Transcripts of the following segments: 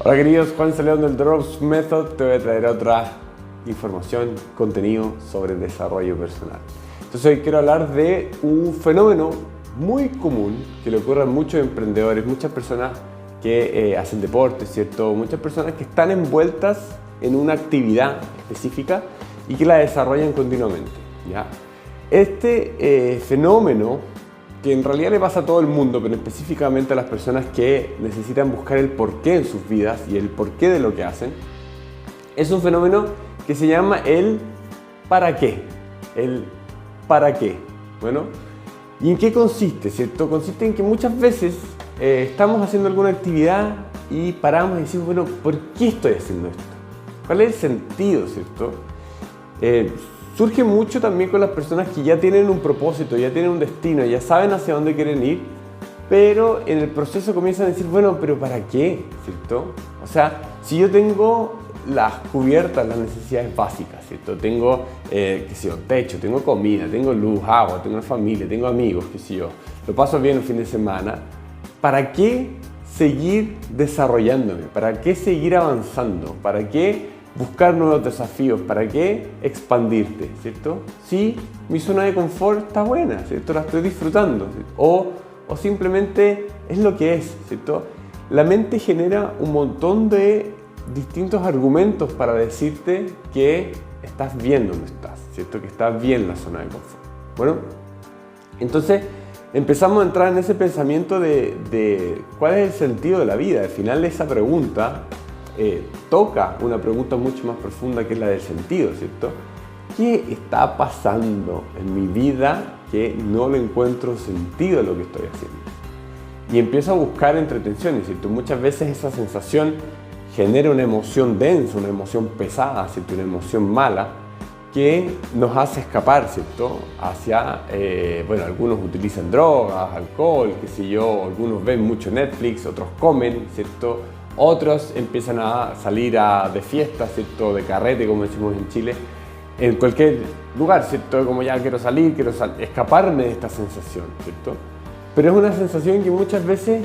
Hola queridos, Juan León del Drops Method. Te voy a traer otra información, contenido sobre desarrollo personal. Entonces hoy quiero hablar de un fenómeno muy común que le ocurre a muchos emprendedores, muchas personas que hacen deporte, ¿cierto? Muchas personas que están envueltas en una actividad específica y que la desarrollan continuamente, ¿ya? Este fenómeno, que en realidad le pasa a todo el mundo, pero específicamente a las personas que necesitan buscar el porqué en sus vidas y el porqué de lo que hacen, es un fenómeno que se llama el ¿para qué? El ¿para qué? Bueno, ¿y en qué consiste, cierto? Consiste en que muchas veces estamos haciendo alguna actividad y paramos y decimos, bueno, ¿por qué estoy haciendo esto? ¿Cuál es el sentido, cierto? Surge mucho también con las personas que ya tienen un propósito, ya tienen un destino, ya saben hacia dónde quieren ir, pero en el proceso comienzan a decir, bueno, pero ¿para qué? ¿Cierto? O sea, si yo tengo las cubiertas, las necesidades básicas, ¿cierto? Tengo, qué sé yo, techo, tengo comida, tengo luz, agua, tengo una familia, tengo amigos, qué sé yo, lo paso bien el fin de semana, ¿para qué seguir desarrollándome? ¿Para qué seguir avanzando? ¿Para qué buscar nuevos desafíos? ¿Para qué expandirte? ¿Cierto? Sí, mi zona de confort está buena, ¿cierto? La estoy disfrutando, o simplemente es lo que es, ¿cierto? La mente genera un montón de distintos argumentos para decirte que estás bien donde estás, ¿cierto? Que estás bien en la zona de confort. Bueno, entonces empezamos a entrar en ese pensamiento de cuál es el sentido de la vida. Al final de esa pregunta toca una pregunta mucho más profunda, que es la del sentido, ¿cierto? ¿Qué está pasando en mi vida que no le encuentro sentido a lo que estoy haciendo? Y empiezo a buscar entretención, ¿cierto? Muchas veces esa sensación genera una emoción densa, una emoción pesada, ¿cierto? Una emoción mala que nos hace escapar, ¿cierto? Hacia, bueno, algunos utilizan drogas, alcohol, qué sé yo, algunos ven mucho Netflix, otros comen, ¿cierto? Otros empiezan a salir de fiesta, ¿cierto? De carrete, como decimos en Chile, en cualquier lugar, ¿cierto? Como ya quiero salir, escaparme de esta sensación, ¿cierto? Pero es una sensación que muchas veces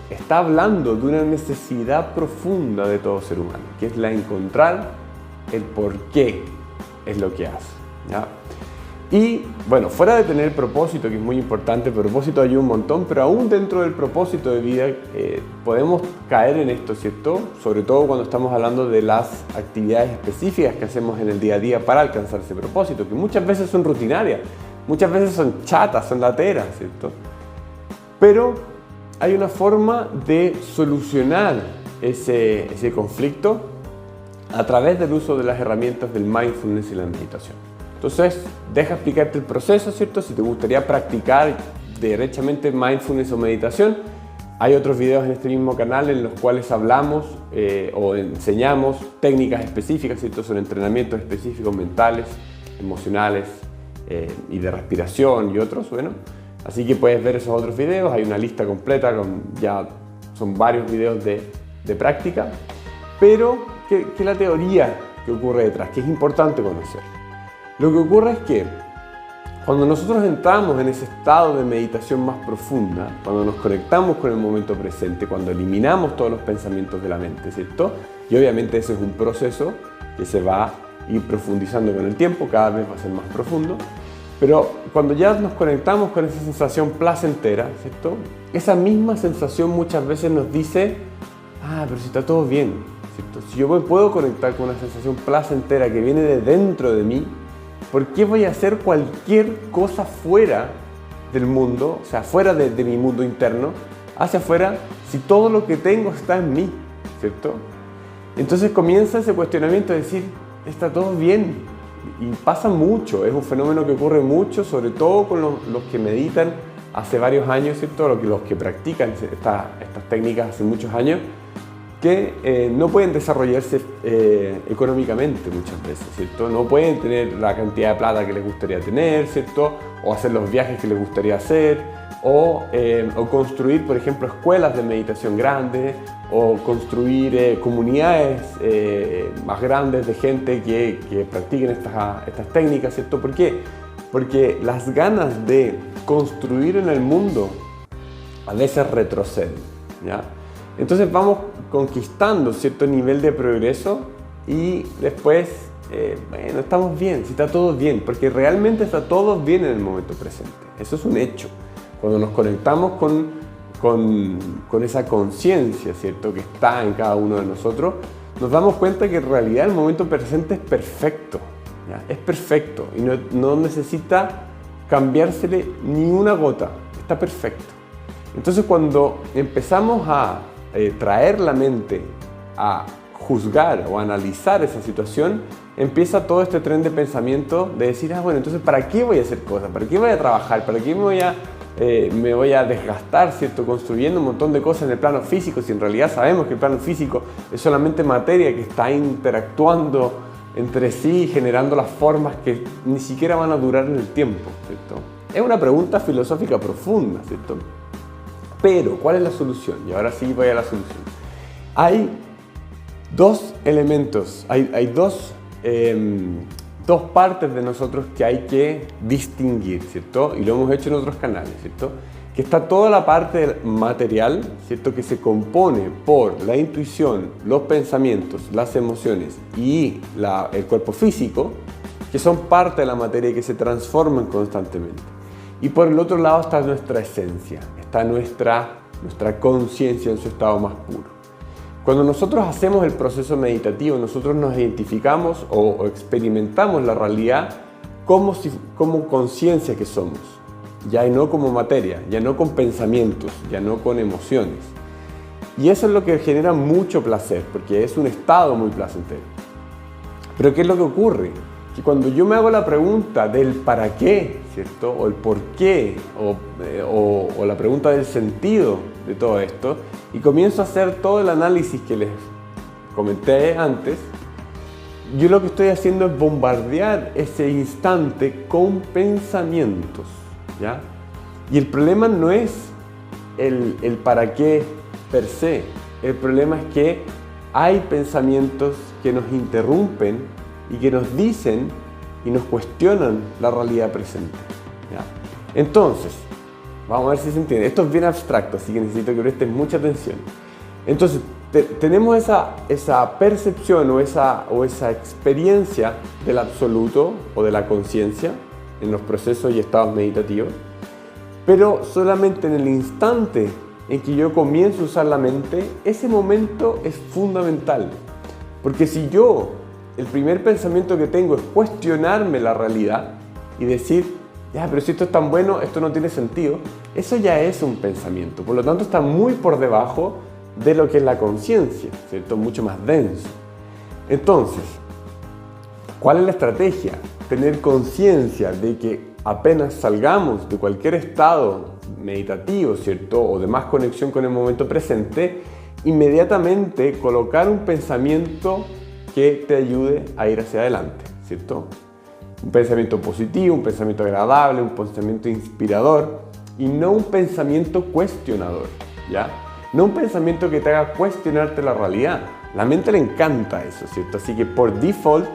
está hablando de una necesidad profunda de todo ser humano, que es la de encontrar el por qué es lo que hace, ¿ya? Y bueno, fuera de tener propósito, que es muy importante, propósito hay un montón, pero aún dentro del propósito de vida podemos caer en esto, ¿cierto? Sobre todo cuando estamos hablando de las actividades específicas que hacemos en el día a día para alcanzar ese propósito, que muchas veces son rutinarias, muchas veces son chatas, son lateras, ¿cierto? Pero hay una forma de solucionar ese conflicto a través del uso de las herramientas del mindfulness y la meditación. Entonces, deja explicarte el proceso, ¿cierto? Si te gustaría practicar derechamente mindfulness o meditación, hay otros videos en este mismo canal en los cuales hablamos o enseñamos técnicas específicas, ¿cierto? Son entrenamientos específicos mentales, emocionales y de respiración y otros, bueno. Así que puedes ver esos otros videos, hay una lista completa, ya son varios videos de práctica, pero ¿qué es la teoría que ocurre detrás? Que es importante conocer. Lo que ocurre es que cuando nosotros entramos en ese estado de meditación más profunda, cuando nos conectamos con el momento presente, cuando eliminamos todos los pensamientos de la mente, ¿cierto? Y obviamente ese es un proceso que se va a ir profundizando con el tiempo, cada vez va a ser más profundo, pero cuando ya nos conectamos con esa sensación placentera, ¿cierto? Esa misma sensación muchas veces nos dice, pero si está todo bien, ¿cierto? Si yo me puedo conectar con una sensación placentera que viene de dentro de mí, ¿por qué voy a hacer cualquier cosa fuera del mundo, o sea, fuera de mi mundo interno, hacia afuera, si todo lo que tengo está en mí, ¿cierto? Entonces comienza ese cuestionamiento de decir, está todo bien, y pasa mucho, es un fenómeno que ocurre mucho, sobre todo con los que meditan hace varios años, ¿cierto? Los que practican estas técnicas hace muchos años, que no pueden desarrollarse económicamente muchas veces, ¿cierto? No pueden tener la cantidad de plata que les gustaría tener, ¿cierto? O hacer los viajes que les gustaría hacer, o construir, por ejemplo, escuelas de meditación grandes, o construir comunidades más grandes de gente que practiquen estas técnicas, ¿cierto? ¿Por qué? Porque las ganas de construir en el mundo a veces retroceden, ¿ya? Entonces vamos conquistando cierto nivel de progreso y después, bueno, estamos bien, si está todo bien, porque realmente está todo bien en el momento presente. Eso es un hecho. Cuando nos conectamos con esa conciencia, ¿cierto?, que está en cada uno de nosotros, nos damos cuenta que en realidad el momento presente es perfecto, ¿ya? Es perfecto y no necesita cambiársele ni una gota, está perfecto. Entonces cuando empezamos a traer la mente a juzgar o analizar esa situación, empieza todo este tren de pensamiento de decir, bueno, entonces ¿para qué voy a hacer cosas? ¿Para qué voy a trabajar? ¿Para qué me voy a desgastar, ¿cierto?, construyendo un montón de cosas en el plano físico, si en realidad sabemos que el plano físico es solamente materia que está interactuando entre sí, generando las formas que ni siquiera van a durar en el tiempo, ¿cierto? Es una pregunta filosófica profunda, ¿cierto? Pero, ¿cuál es la solución? Y ahora sí voy a la solución. Hay dos elementos, hay dos partes de nosotros que hay que distinguir, ¿cierto? Y lo hemos hecho en otros canales, ¿cierto? Que está toda la parte material, ¿cierto?, que se compone por la intuición, los pensamientos, las emociones y el cuerpo físico, que son parte de la materia y que se transforman constantemente. Y por el otro lado está nuestra esencia, está nuestra conciencia en su estado más puro. Cuando nosotros hacemos el proceso meditativo, nosotros nos identificamos o experimentamos la realidad como conciencia que somos, ya no como materia, ya no con pensamientos, ya no con emociones. Y eso es lo que genera mucho placer, porque es un estado muy placentero. Pero ¿qué es lo que ocurre? Que cuando yo me hago la pregunta del para qué, ¿cierto?, o el por qué, o la pregunta del sentido de todo esto, y comienzo a hacer todo el análisis que les comenté antes, yo lo que estoy haciendo es bombardear ese instante con pensamientos, ¿ya? Y el problema no es el para qué per se, el problema es que hay pensamientos que nos interrumpen y que nos dicen y nos cuestionan la realidad presente, ¿ya? Entonces, vamos a ver si se entiende. Esto es bien abstracto, así que necesito que presten mucha atención. Entonces, tenemos esa percepción o esa experiencia del absoluto o de la conciencia en los procesos y estados meditativos, pero solamente en el instante en que yo comienzo a usar la mente, ese momento es fundamental. Porque si el primer pensamiento que tengo es cuestionarme la realidad y decir, ya, pero si esto es tan bueno, esto no tiene sentido, eso ya es un pensamiento. Por lo tanto, está muy por debajo de lo que es la conciencia, ¿cierto? Mucho más denso. Entonces, ¿cuál es la estrategia? Tener conciencia de que apenas salgamos de cualquier estado meditativo, ¿cierto?, o de más conexión con el momento presente, inmediatamente colocar un pensamiento que te ayude a ir hacia adelante, ¿cierto? Un pensamiento positivo, un pensamiento agradable, un pensamiento inspirador y no un pensamiento cuestionador, ¿ya? No un pensamiento que te haga cuestionarte la realidad. La mente le encanta eso, ¿cierto? Así que por default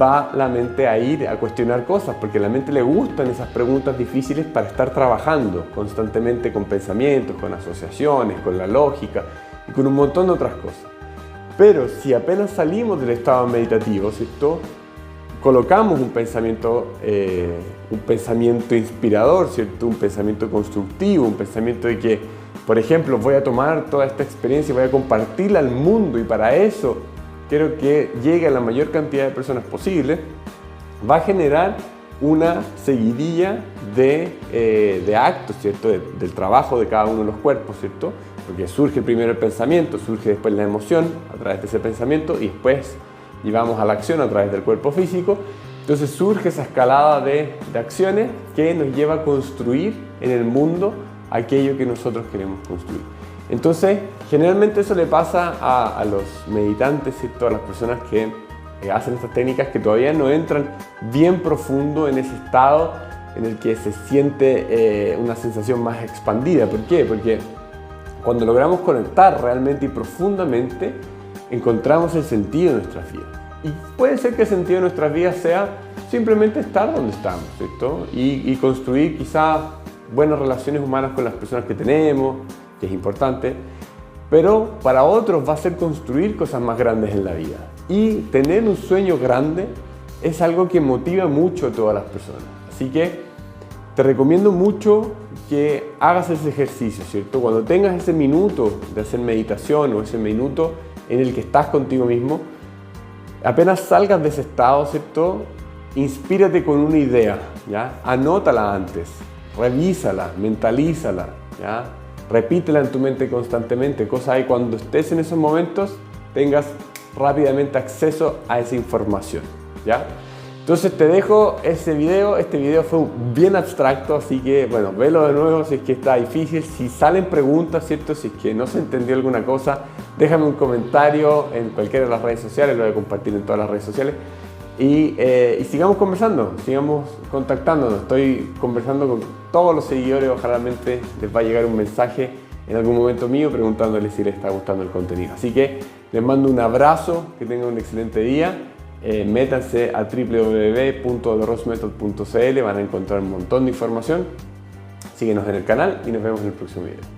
va la mente a ir a cuestionar cosas, porque a la mente le gustan esas preguntas difíciles para estar trabajando constantemente con pensamientos, con asociaciones, con la lógica y con un montón de otras cosas. Pero si apenas salimos del estado meditativo, ¿cierto?, colocamos un pensamiento inspirador, ¿cierto?, un pensamiento constructivo, un pensamiento de que, por ejemplo, voy a tomar toda esta experiencia y voy a compartirla al mundo y para eso quiero que llegue a la mayor cantidad de personas posible, va a generar una seguidilla de actos, ¿cierto?, del trabajo de cada uno de los cuerpos, ¿cierto?, porque surge primero el pensamiento, surge después la emoción a través de ese pensamiento y después llevamos a la acción a través del cuerpo físico. Entonces surge esa escalada de acciones que nos lleva a construir en el mundo aquello que nosotros queremos construir. Entonces, generalmente eso le pasa a los meditantes, ¿cierto?, a las personas que hacen estas técnicas que todavía no entran bien profundo en ese estado en el que se siente una sensación más expandida. ¿Por qué? Porque cuando logramos conectar realmente y profundamente, encontramos el sentido de nuestras vidas. Y puede ser que el sentido de nuestras vidas sea simplemente estar donde estamos, ¿cierto? Y construir quizás buenas relaciones humanas con las personas que tenemos, que es importante, pero para otros va a ser construir cosas más grandes en la vida. Y tener un sueño grande es algo que motiva mucho a todas las personas. Así que te recomiendo mucho que hagas ese ejercicio, ¿cierto? Cuando tengas ese minuto de hacer meditación o ese minuto en el que estás contigo mismo, apenas salgas de ese estado, ¿cierto? Inspírate con una idea, ¿ya? Anótala antes, revísala, mentalízala, ¿ya? Repítela en tu mente constantemente, cosa de cuando estés en esos momentos tengas rápidamente acceso a esa información, ¿ya? Entonces te dejo ese video. Este video fue bien abstracto, así que bueno, velo de nuevo si es que está difícil. Si salen preguntas, ¿cierto? Si es que no se entendió alguna cosa, déjame un comentario en cualquiera de las redes sociales, lo voy a compartir en todas las redes sociales. Y sigamos conversando, sigamos contactándonos. Estoy conversando con todos los seguidores, ojalá les va a llegar un mensaje en algún momento mío preguntándoles si les está gustando el contenido. Así que les mando un abrazo, que tengan un excelente día. Métanse a www.therosmethod.cl, van a encontrar un montón de información. Síguenos en el canal y nos vemos en el próximo video.